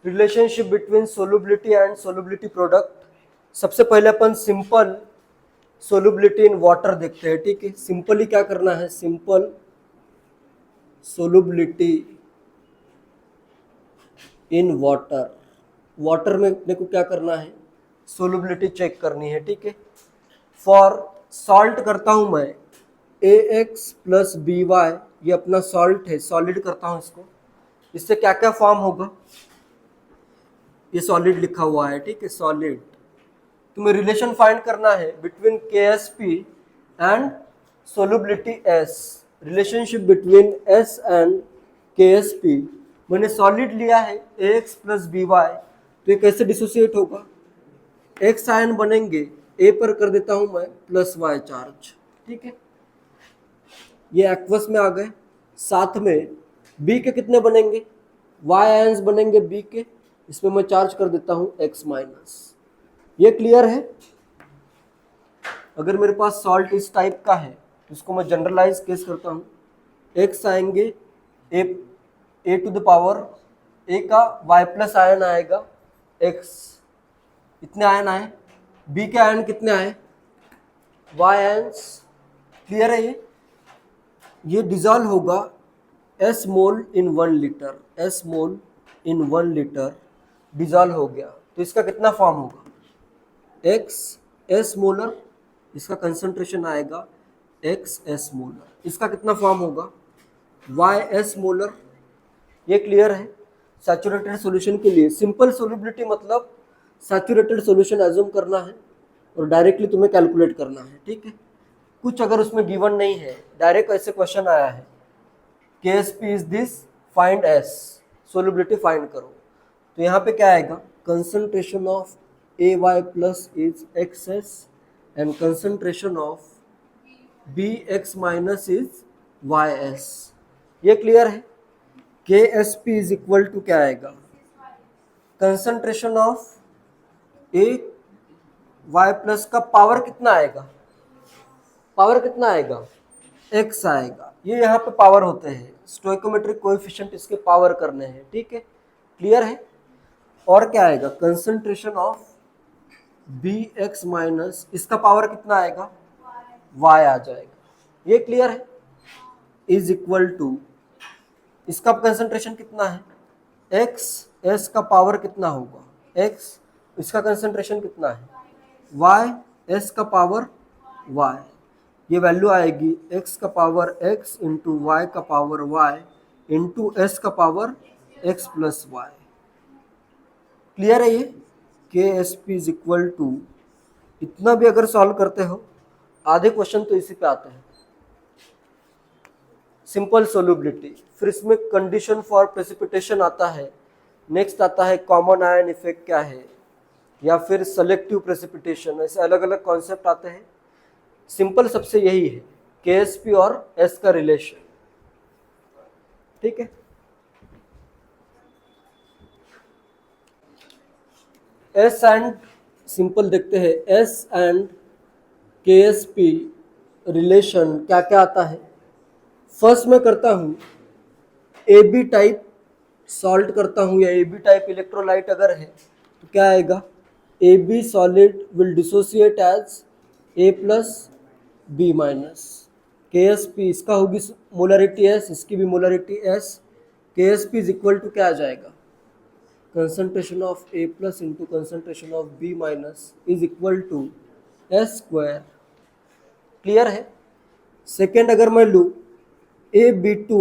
Relationship between solubility and solubility product. सबसे पहले अपन simple solubility in water देखते हैं, ठीक है। सिंपली क्या करना है, simple solubility in water. Water में अपने को क्या करना है, सोलुबिलिटी चेक करनी है, ठीक है। फॉर सॉल्ट करता हूं मैं ax प्लस बी वाई, ये अपना सॉल्ट है, सॉलिड करता हूं इसको। इससे क्या क्या फॉर्म होगा, ये सॉलिड लिखा हुआ है, ठीक है, सॉलिड। तुम्हें रिलेशन फाइंड करना है between KSP and solubility S। Relationship between S and KSP। मैंने सॉलिड लिया है ax प्लस बी वाई, तो ये कैसे डिसोसिएट होगा, x आयन बनेंगे, a पर कर देता हूं मैं प्लस y चार्ज, ठीक है। ये एक्वस में आ गए। साथ में b के कितने बनेंगे, y आयंस बनेंगे b के, इसमें मैं चार्ज कर देता हूं x माइनस। ये क्लियर है। अगर मेरे पास सॉल्ट इस टाइप का है तो इसको मैं जनरलाइज केस करता हूँ। x आएंगे a to the power a का y प्लस आयन आएगा x, इतने आयन आए। b के आयन कितने आए, y आयंस। क्लियर है ये डिजॉल्व होगा s मोल इन 1 लीटर, s मोल इन 1 लीटर डिजॉल्व हो गया। तो इसका कितना फॉर्म होगा, x s मोलर, इसका कंसंट्रेशन आएगा x s मोलर। इसका कितना फॉर्म होगा, y s मोलर। ये क्लियर है। सैचुरेटेड सॉल्यूशन के लिए सिंपल सोल्युबिलिटी मतलब सैचुरेटेड सॉल्यूशन एज्यूम करना है और डायरेक्टली तुम्हें कैलकुलेट करना है, ठीक है। कुछ अगर उसमें गिवन नहीं है, डायरेक्ट ऐसे क्वेश्चन आया है KSP is this, find S, solubility find करो, तो यहाँ पे क्या आएगा, concentration of AY plus is XS and concentration of Bx minus is Ys। ये क्लियर है। KSP इज इक्वल टू क्या आएगा, concentration of A Y plus का पावर कितना आएगा, पावर कितना आएगा, x आएगा। ये यहाँ पे पावर होते हैं, स्टोइकोमेट्रिक कोएफिशिएंट इसके पावर करने हैं, ठीक है, क्लियर है। और क्या आएगा, कंसंट्रेशन ऑफ Bx माइनस, इसका पावर कितना आएगा, y आ जाएगा। ये क्लियर है। इज इक्वल टू, इसका कंसंट्रेशन कितना है, x, s का पावर कितना होगा, x, इसका कंसंट्रेशन कितना है, y, s का पावर y। ये वैल्यू आएगी x का पावर x इंटू y का पावर y इंटू s का power x plus y. Clear है ये। KSP इज इक्वल टू, इतना भी अगर सॉल्व करते हो, आधे क्वेश्चन तो इसी पे आते हैं, सिंपल सोल्युबिलिटी। फिर इसमें कंडीशन फॉर प्रेसिपिटेशन आता है, नेक्स्ट आता है कॉमन आयन इफेक्ट क्या है, या फिर सेलेक्टिव प्रेसिपिटेशन, ऐसे अलग अलग कॉन्सेप्ट आते हैं। सिंपल सबसे यही है, KSP और S का रिलेशन, ठीक है। S एंड सिंपल देखते हैं, S एंड KSP रिलेशन क्या क्या आता है। फर्स्ट में करता हूं AB टाइप सॉल्ट करता हूं, या AB टाइप इलेक्ट्रोलाइट अगर है तो क्या आएगा, AB solid will dissociate as A plus B minus. KSP इसका होगी मोलरिटी S, इसकी भी molarity S। KSP is equal to क्या आ जाएगा, concentration of A plus into concentration of B minus is equal to S square. Clear है। Second अगर मैं लूँ AB2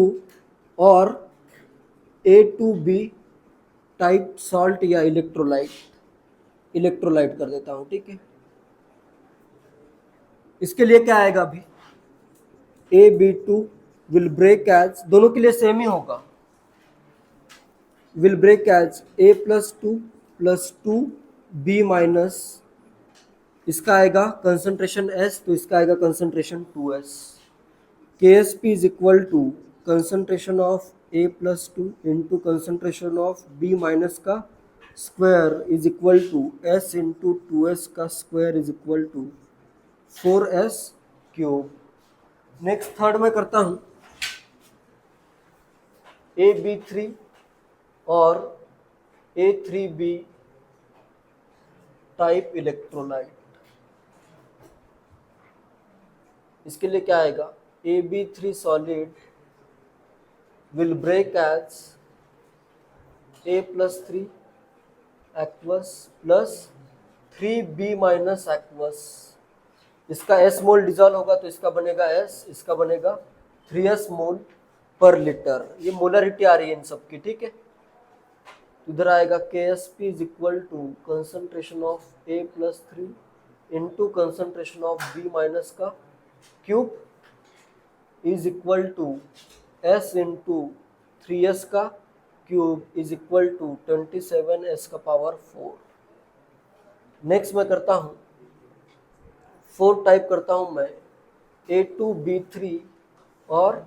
और A2B टाइप सॉल्ट या इलेक्ट्रोलाइट, इलेक्ट्रोलाइट कर देता हूं, ठीक है। इसके लिए क्या आएगा अभी, AB2 विल ब्रेक एज, दोनों के लिए सेम ही होगा, will break as A plus 2 plus 2B minus, इसका आएगा कंसंट्रेशन S, तो इसका आएगा concentration 2S। KSP is equal to concentration of A plus 2 into concentration of B minus का square is equal to S into 2S का square is equal to 4S cube. Next third में करता हूँ AB3 और A3B type electrolyte, इसके लिए क्या आएगा, AB3 solid will break as A+3 aqueous plus 3B minus aqueous. इसका S मोल डिजॉल्व होगा तो इसका बनेगा S, इसका बनेगा 3S मोल पर लीटर। ये मोलरिटी आ रही है इन सब की, ठीक है। इधर आएगा KSP is equal to concentration of A+3 into concentration of B minus का cube is equal to S into 3S का cube is equal to 27S का पावर 4। नेक्स्ट मैं करता हूँ 4 टाइप करता हूँ मैं A2B3 और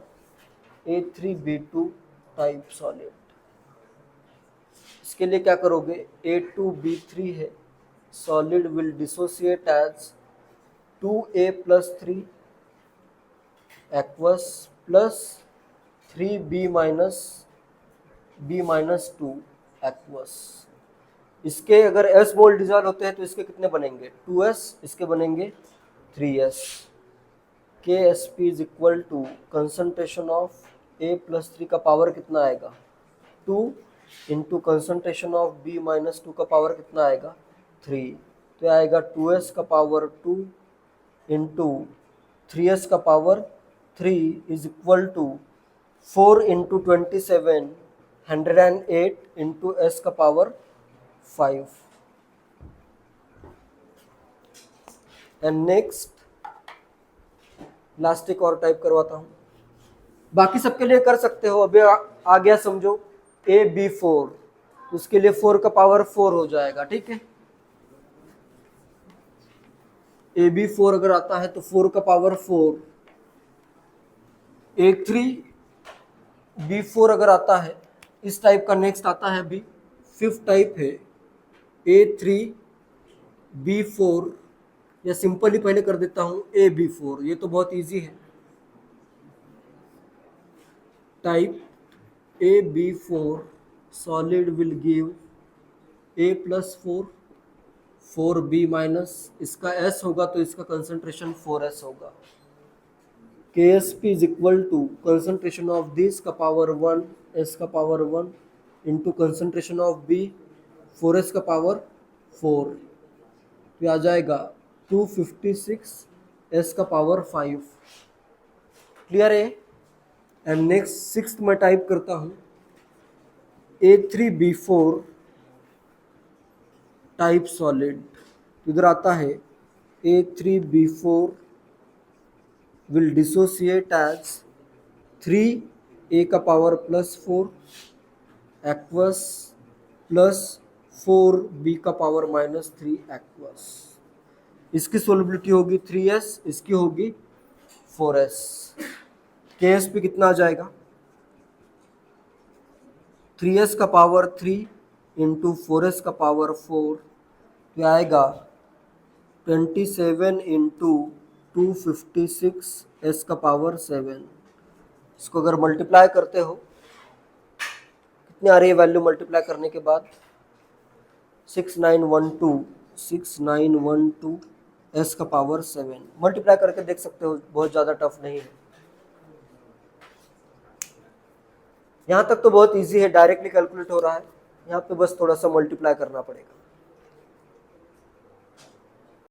A3B2 टाइप सॉलिड। इसके लिए क्या करोगे, A2B3 है, solid will dissociate as 2A+3 aqueous plus 3B minus B minus 2 aqueous. इसके अगर S मोल डिजॉल्व होते हैं तो इसके कितने बनेंगे, 2S, इसके बनेंगे 3S। KSP is equal to concentration of A+3 का पावर कितना आएगा, 2 into concentration of B minus 2 का पावर कितना आएगा, 3। तो आएगा 2S का पावर 2 इंटू 3S का power 3 is equal to 4 into 27 108 into S का पावर 5। एंड नेक्स्ट लास्ट एक और टाइप करवाता हूँ, बाकी सबके लिए कर सकते हो। अभी आ गया समझो AB4, उसके लिए 4 का पावर 4 हो जाएगा, ठीक है। AB4 अगर आता है तो 4 का पावर 4। A3B4 अगर आता है, इस टाइप का नेक्स्ट आता है अभी 5th टाइप है A3B4, या सिंपली पहले कर देता हूं AB4, ये तो बहुत इजी है। Type AB4 solid will give A+4 4B minus, इसका S होगा तो इसका कंसंट्रेशन 4S होगा। KSP is equal to concentration of this का पावर 1 S का power 1 into concentration of B 4S का पावर 4, तो आ जाएगा 256 S का पावर 5। क्लियर है। एंड नेक्स्ट 6th में टाइप करता हूँ A3B4 टाइप सॉलिड। इधर आता है A3B4 will dissociate as 3A का पावर +4 एक्वस प्लस 4B का पावर -3 एक्वस। इसकी सोलिबिलिटी होगी 3S, इसकी होगी 4S। KSP कितना आ जाएगा, 3S का पावर 3 इंटू 4S का पावर 4, तो आएगा 27 इंटू 256 S का पावर 7। इसको अगर मल्टीप्लाई करते हो, कितनी आ रही है वैल्यू मल्टीप्लाई करने के बाद, 6912 S का पावर 7। मल्टीप्लाई करके देख सकते हो, बहुत ज़्यादा टफ नहीं है। यहाँ तक तो बहुत इजी है, डायरेक्टली कैलकुलेट हो रहा है। यहाँ पे बस थोड़ा सा मल्टीप्लाई करना पड़ेगा।